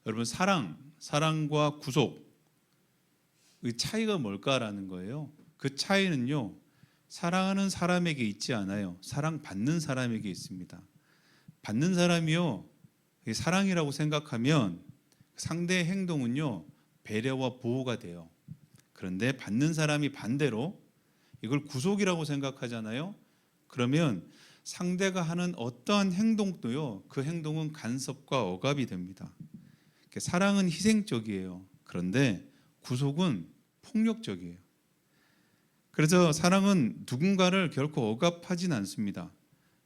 여러분, 사랑과 구속의 차이가 뭘까라는 거예요. 그 차이는요, 사랑하는 사람에게 있지 않아요. 사랑받는 사람에게 있습니다. 받는 사람이요, 사랑이라고 생각하면 상대의 행동은요, 배려와 보호가 돼요. 그런데 받는 사람이 반대로 이걸 구속이라고 생각하잖아요. 그러면 상대가 하는 어떠한 행동도요, 그 행동은 간섭과 억압이 됩니다. 사랑은 희생적이에요. 그런데 구속은 폭력적이에요. 그래서 사랑은 누군가를 결코 억압하진 않습니다.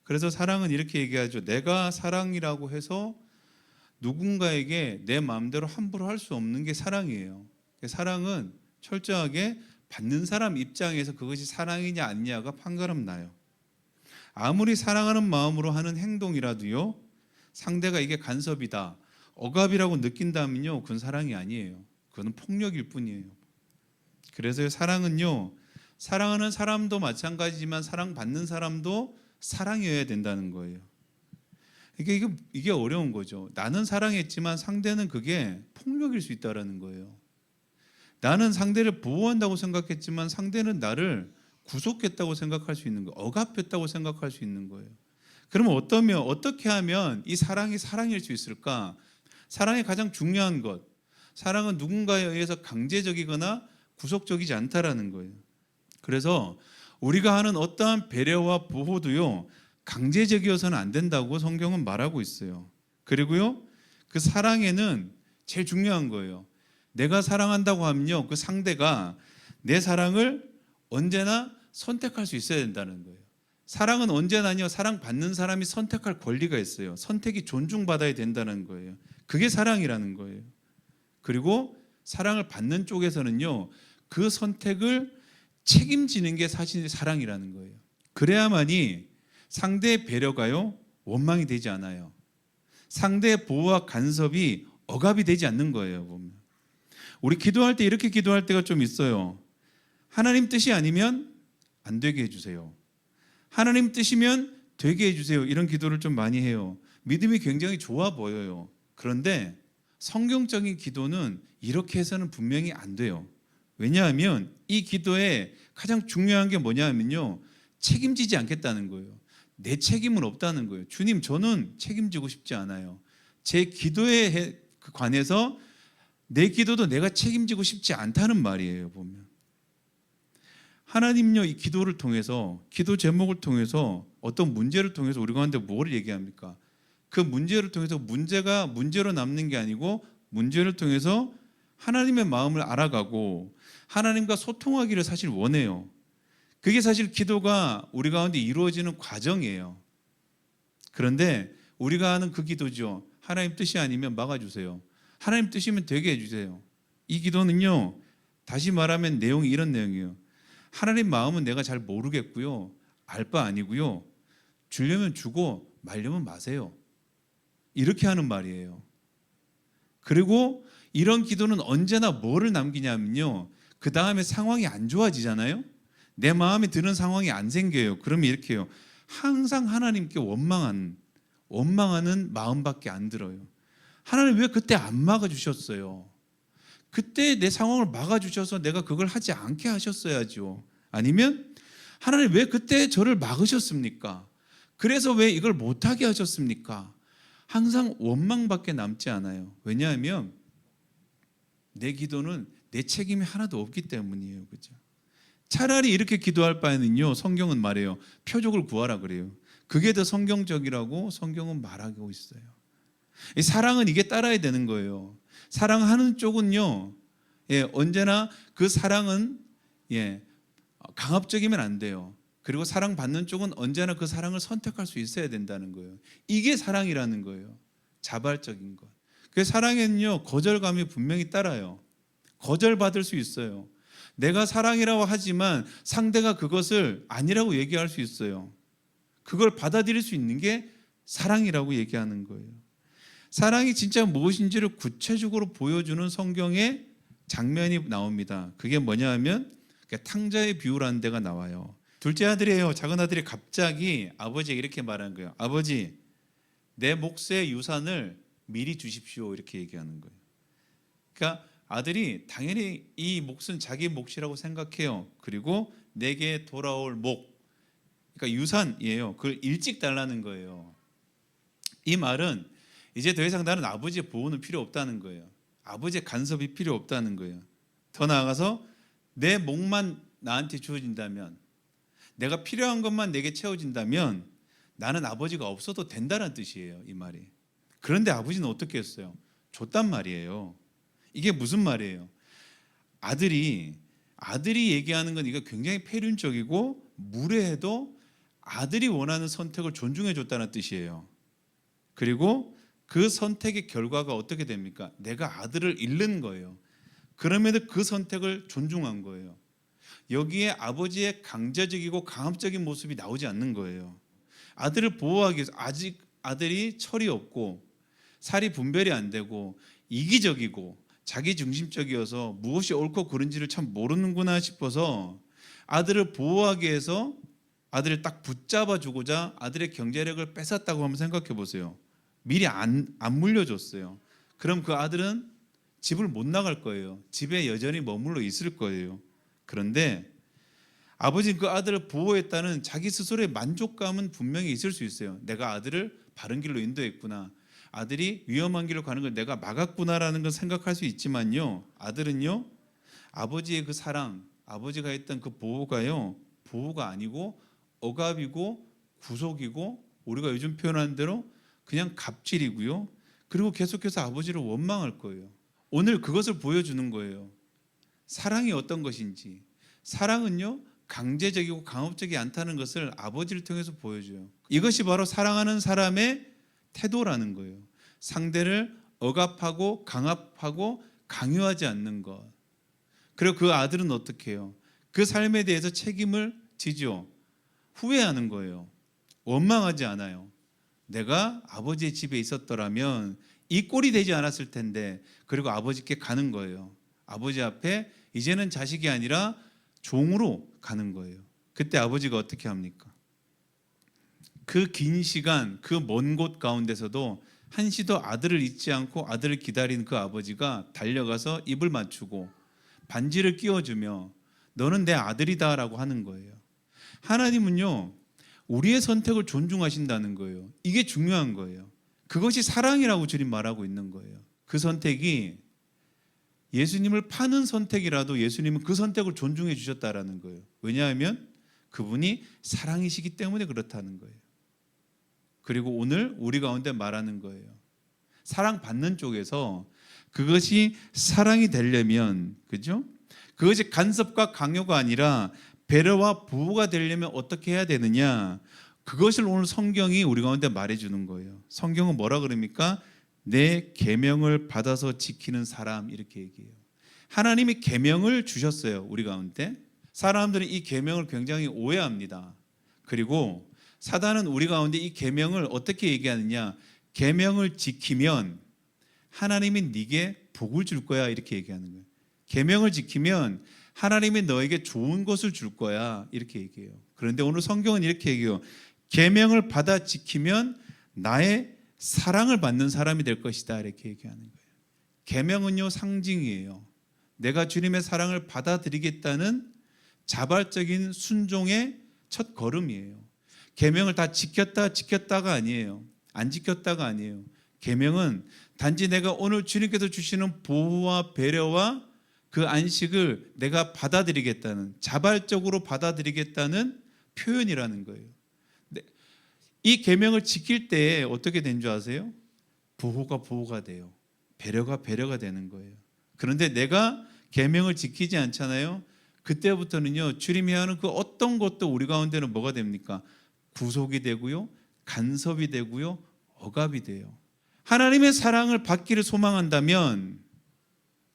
그래서 사랑은 이렇게 얘기하죠. 내가 사랑이라고 해서 누군가에게 내 마음대로 함부로 할 수 없는 게 사랑이에요. 사랑은 철저하게 받는 사람 입장에서 그것이 사랑이냐 아니냐가 판가름 나요. 아무리 사랑하는 마음으로 하는 행동이라도요, 상대가 이게 간섭이다, 억압이라고 느낀다면요, 그건 사랑이 아니에요. 그건 폭력일 뿐이에요. 그래서 사랑은요, 사랑하는 사람도 마찬가지지만 사랑받는 사람도 사랑이어야 된다는 거예요. 이게 어려운 거죠. 나는 사랑했지만 상대는 그게 폭력일 수 있다는 거예요. 나는 상대를 보호한다고 생각했지만 상대는 나를 구속했다고 생각할 수 있는 거예요. 억압했다고 생각할 수 있는 거예요. 그러면 어떻게 하면 이 사랑이 사랑일 수 있을까? 사랑의 가장 중요한 것, 사랑은 누군가에 의해서 강제적이거나 구속적이지 않다라는 거예요. 그래서 우리가 하는 어떠한 배려와 보호도요, 강제적이어서는 안 된다고 성경은 말하고 있어요. 그리고요, 그 사랑에는 제일 중요한 거예요. 내가 사랑한다고 하면요, 그 상대가 내 사랑을 언제나 선택할 수 있어야 된다는 거예요. 사랑은 언제나요, 사랑받는 사람이 선택할 권리가 있어요. 선택이 존중받아야 된다는 거예요. 그게 사랑이라는 거예요. 그리고 사랑을 받는 쪽에서는요, 그 선택을 책임지는 게 사실 사랑이라는 거예요. 그래야만이 상대의 배려가요, 원망이 되지 않아요. 상대의 보호와 간섭이 억압이 되지 않는 거예요, 보면. 우리 기도할 때 이렇게 기도할 때가 좀 있어요. 하나님 뜻이 아니면 안 되게 해주세요. 하나님 뜻이면 되게 해주세요. 이런 기도를 좀 많이 해요. 믿음이 굉장히 좋아 보여요. 그런데 성경적인 기도는 이렇게 해서는 분명히 안 돼요. 왜냐하면 이 기도에 가장 중요한 게 뭐냐면요, 책임지지 않겠다는 거예요. 내 책임은 없다는 거예요. 주님, 저는 책임지고 싶지 않아요. 제 기도에 관해서 내 기도도 내가 책임지고 싶지 않다는 말이에요, 보면. 하나님요, 이 기도를 통해서, 기도 제목을 통해서, 어떤 문제를 통해서 우리 가운데 뭘 얘기합니까? 그 문제를 통해서 문제가 문제로 남는 게 아니고 문제를 통해서 하나님의 마음을 알아가고 하나님과 소통하기를 사실 원해요. 그게 사실 기도가 우리 가운데 이루어지는 과정이에요. 그런데 우리가 하는 그 기도죠. 하나님 뜻이 아니면 막아주세요. 하나님 뜻이면 되게 해주세요. 이 기도는요, 다시 말하면 내용이 이런 내용이에요. 하나님 마음은 내가 잘 모르겠고요, 알 바 아니고요, 주려면 주고 말려면 마세요. 이렇게 하는 말이에요. 그리고 이런 기도는 언제나 뭐를 남기냐면요, 그 다음에 상황이 안 좋아지잖아요. 내 마음에 드는 상황이 안 생겨요. 그러면 이렇게 해요. 항상 하나님께 원망하는 마음밖에 안 들어요. 하나님 왜 그때 안 막아주셨어요? 그때 내 상황을 막아주셔서 내가 그걸 하지 않게 하셨어야죠. 아니면 하나님 왜 그때 저를 막으셨습니까? 그래서 왜 이걸 못하게 하셨습니까? 항상 원망밖에 남지 않아요. 왜냐하면 내 기도는 내 책임이 하나도 없기 때문이에요. 그죠? 차라리 이렇게 기도할 바에는요, 성경은 말해요, 표적을 구하라 그래요. 그게 더 성경적이라고 성경은 말하고 있어요. 이 사랑은 이게 따라야 되는 거예요. 사랑하는 쪽은요, 언제나 그 사랑은 강압적이면 안 돼요. 그리고 사랑받는 쪽은 언제나 그 사랑을 선택할 수 있어야 된다는 거예요. 이게 사랑이라는 거예요. 자발적인 것. 그 사랑에는요, 거절감이 분명히 따라요. 거절받을 수 있어요. 내가 사랑이라고 하지만 상대가 그것을 아니라고 얘기할 수 있어요. 그걸 받아들일 수 있는 게 사랑이라고 얘기하는 거예요. 사랑이 진짜 무엇인지를 구체적으로 보여주는 성경의 장면이 나옵니다. 그게 뭐냐 하면 탕자의 비유라는 데가 나와요. 둘째 아들이에요. 작은 아들이 갑자기 아버지에게 이렇게 말한 거예요. 아버지, 내 몫의 유산을 미리 주십시오 이렇게 얘기하는 거예요. 그러니까 아들이 당연히 이 몫은 자기 몫이라고 생각해요. 그리고 내게 돌아올 목, 그러니까 유산이에요. 그걸 일찍 달라는 거예요. 이 말은 이제 더 이상 나는 아버지의 보호는 필요 없다는 거예요. 아버지의 간섭이 필요 없다는 거예요. 더 나아가서 내 몫만 나한테 주어진다면, 내가 필요한 것만 내게 채워진다면 나는 아버지가 없어도 된다는 뜻이에요. 이 말이. 그런데 아버지는 어떻게 했어요? 줬단 말이에요. 이게 무슨 말이에요? 아들이 얘기하는 건 이거 굉장히 폐륜적이고 무례해도 아들이 원하는 선택을 존중해 줬다는 뜻이에요. 그리고 그 선택의 결과가 어떻게 됩니까? 내가 아들을 잃는 거예요. 그럼에도 그 선택을 존중한 거예요. 여기에 아버지의 강제적이고 강압적인 모습이 나오지 않는 거예요. 아들을 보호하기 위해서, 아직 아들이 철이 없고 살이 분별이 안 되고 이기적이고 자기중심적이어서 무엇이 옳고 그른지를 참 모르는구나 싶어서 아들을 보호하기 위해서 아들을 딱 붙잡아 주고자 아들의 경제력을 뺏었다고 한번 생각해 보세요. 미리 안 물려줬어요. 그럼 그 아들은 집을 못 나갈 거예요. 집에 여전히 머물러 있을 거예요. 그런데 아버지는 그 아들을 보호했다는 자기 스스로의 만족감은 분명히 있을 수 있어요. 내가 아들을 바른 길로 인도했구나. 아들이 위험한 길로 가는 걸 내가 막았구나라는 걸 생각할 수 있지만요. 아들은요, 아버지의 그 사랑, 아버지가 했던 그 보호가요, 보호가 아니고 억압이고 구속이고, 우리가 요즘 표현하는 대로 그냥 갑질이고요. 그리고 계속해서 아버지를 원망할 거예요. 오늘 그것을 보여주는 거예요. 사랑이 어떤 것인지. 사랑은요, 강제적이고 강압적이 않다는 것을 아버지를 통해서 보여줘요. 이것이 바로 사랑하는 사람의 태도라는 거예요. 상대를 억압하고 강압하고 강요하지 않는 것. 그리고 그 아들은 어떻게 해요? 그 삶에 대해서 책임을 지죠. 후회하는 거예요. 원망하지 않아요. 내가 아버지의 집에 있었더라면 이 꼴이 되지 않았을 텐데. 그리고 아버지께 가는 거예요. 아버지 앞에 이제는 자식이 아니라 종으로 가는 거예요. 그때 아버지가 어떻게 합니까? 그 긴 시간, 그 먼 곳 가운데서도 한시도 아들을 잊지 않고 아들을 기다리는 그 아버지가 달려가서 입을 맞추고 반지를 끼워주며 너는 내 아들이다라고 하는 거예요. 하나님은요, 우리의 선택을 존중하신다는 거예요. 이게 중요한 거예요. 그것이 사랑이라고 주님 말하고 있는 거예요. 그 선택이 예수님을 파는 선택이라도 예수님은 그 선택을 존중해 주셨다라는 거예요. 왜냐하면 그분이 사랑이시기 때문에 그렇다는 거예요. 그리고 오늘 우리 가운데 말하는 거예요. 사랑받는 쪽에서 그것이 사랑이 되려면, 그죠? 그것이 간섭과 강요가 아니라 배려와 보호가 되려면 어떻게 해야 되느냐? 그것을 오늘 성경이 우리 가운데 말해주는 거예요. 성경은 뭐라 그럽니까? 내 계명을 받아서 지키는 사람, 이렇게 얘기해요. 하나님이 계명을 주셨어요, 우리 가운데. 사람들은 이 계명을 굉장히 오해합니다. 그리고 사단은 우리 가운데 이 계명을 어떻게 얘기하느냐? 계명을 지키면 하나님이 네게 복을 줄 거야, 이렇게 얘기하는 거예요. 계명을 지키면 하나님이 너에게 좋은 것을 줄 거야, 이렇게 얘기해요. 그런데 오늘 성경은 이렇게 얘기해요. 계명을 받아 지키면 나의 사랑을 받는 사람이 될 것이다, 이렇게 얘기하는 거예요. 계명은요, 상징이에요. 내가 주님의 사랑을 받아들이겠다는 자발적인 순종의 첫 걸음이에요. 계명을 다 지켰다가 아니에요. 안 지켰다가 아니에요. 계명은 단지 내가 오늘 주님께서 주시는 보호와 배려와 그 안식을 내가 받아들이겠다는, 자발적으로 받아들이겠다는 표현이라는 거예요. 이 계명을 지킬 때 어떻게 된 줄 아세요? 보호가 돼요. 배려가 되는 거예요. 그런데 내가 계명을 지키지 않잖아요. 그때부터는요, 주님이 하는 그 어떤 것도 우리 가운데는 뭐가 됩니까? 구속이 되고요, 간섭이 되고요, 억압이 돼요. 하나님의 사랑을 받기를 소망한다면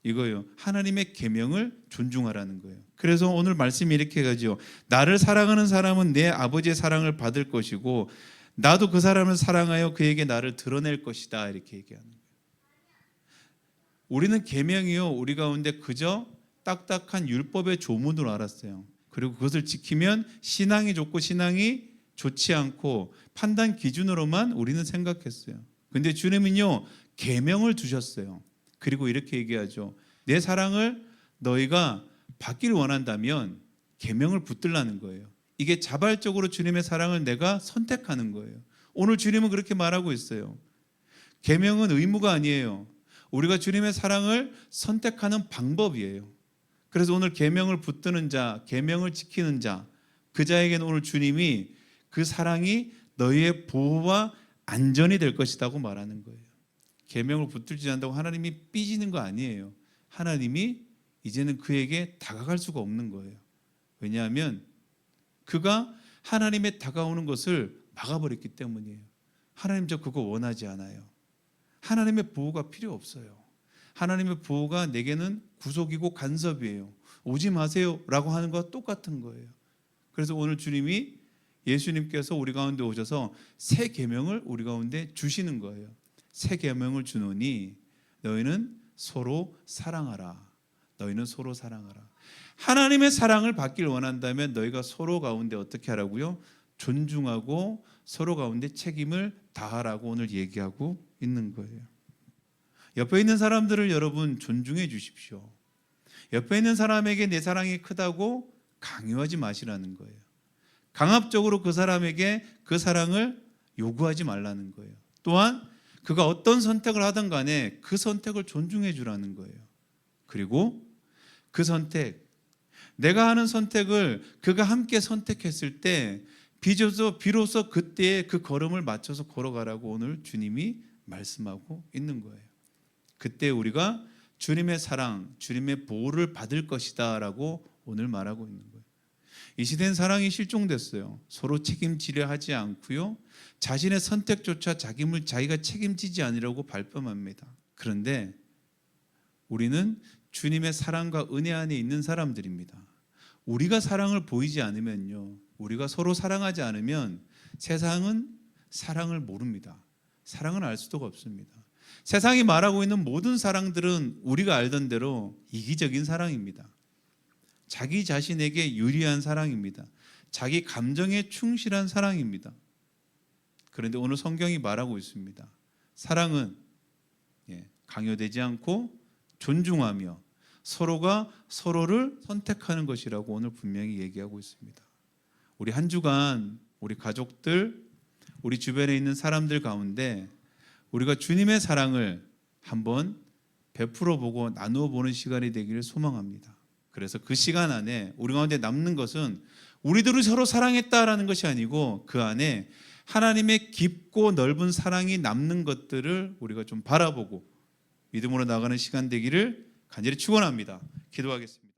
이거예요. 하나님의 계명을 존중하라는 거예요. 그래서 오늘 말씀이 이렇게 가죠. 나를 사랑하는 사람은 내 아버지의 사랑을 받을 것이고 나도 그 사람을 사랑하여 그에게 나를 드러낼 것이다, 이렇게 얘기하는 거예요. 우리는 계명이요, 우리 가운데 그저 딱딱한 율법의 조문으로 알았어요. 그리고 그것을 지키면 신앙이 좋고 신앙이 좋지 않고 판단 기준으로만 우리는 생각했어요. 근데 주님은요, 계명을 두셨어요. 그리고 이렇게 얘기하죠. 내 사랑을 너희가 받기를 원한다면 계명을 붙들라는 거예요. 이게 자발적으로 주님의 사랑을 내가 선택하는 거예요. 오늘 주님은 그렇게 말하고 있어요. 계명은 의무가 아니에요. 우리가 주님의 사랑을 선택하는 방법이에요. 그래서 오늘 계명을 붙드는 자, 계명을 지키는 자, 그 자에게는 오늘 주님이 그 사랑이 너희의 보호와 안전이 될 것이라고 말하는 거예요. 계명을 붙들지 않는다고 하나님이 삐지는 거 아니에요. 하나님이 이제는 그에게 다가갈 수가 없는 거예요. 왜냐하면 그가 하나님의 다가오는 것을 막아버렸기 때문이에요. 하나님 저 그거 원하지 않아요. 하나님의 보호가 필요 없어요. 하나님의 보호가 내게는 구속이고 간섭이에요. 오지 마세요 라고 하는 것과 똑같은 거예요. 그래서 오늘 주님이 예수님께서 우리 가운데 오셔서 새 계명을 우리 가운데 주시는 거예요. 새 계명을 주노니 너희는 서로 사랑하라. 너희는 서로 사랑하라. 하나님의 사랑을 받길 원한다면 너희가 서로 가운데 어떻게 하라고요? 존중하고 서로 가운데 책임을 다하라고 오늘 얘기하고 있는 거예요. 옆에 있는 사람들을 여러분 존중해 주십시오. 옆에 있는 사람에게 내 사랑이 크다고 강요하지 마시라는 거예요. 강압적으로 그 사람에게 그 사랑을 요구하지 말라는 거예요. 또한 그가 어떤 선택을 하든 간에 그 선택을 존중해 주라는 거예요. 그리고 그 선택, 내가 하는 선택을 그가 함께 선택했을 때 비로소 그때의 그 걸음을 맞춰서 걸어가라고 오늘 주님이 말씀하고 있는 거예요. 그때 우리가 주님의 사랑, 주님의 보호를 받을 것이다 라고 오늘 말하고 있는 거예요. 이 시대는 사랑이 실종됐어요. 서로 책임지려 하지 않고요, 자신의 선택조차 자기가 책임지지 않으려고 발뺌합니다. 그런데 우리는 주님의 사랑과 은혜 안에 있는 사람들입니다. 우리가 사랑을 보이지 않으면요, 우리가 서로 사랑하지 않으면 세상은 사랑을 모릅니다. 사랑을 알 수도 없습니다. 세상이 말하고 있는 모든 사랑들은 우리가 알던 대로 이기적인 사랑입니다. 자기 자신에게 유리한 사랑입니다. 자기 감정에 충실한 사랑입니다. 그런데 오늘 성경이 말하고 있습니다. 사랑은 강요되지 않고 존중하며 서로가 서로를 선택하는 것이라고 오늘 분명히 얘기하고 있습니다. 우리 한 주간 우리 가족들, 우리 주변에 있는 사람들 가운데 우리가 주님의 사랑을 한번 베풀어 보고 나누어 보는 시간이 되기를 소망합니다. 그래서 그 시간 안에 우리 가운데 남는 것은 우리들이 서로 사랑했다라는 것이 아니고 그 안에 하나님의 깊고 넓은 사랑이 남는 것들을 우리가 좀 바라보고 믿음으로 나가는 시간 되기를 간절히 축원합니다. 기도하겠습니다.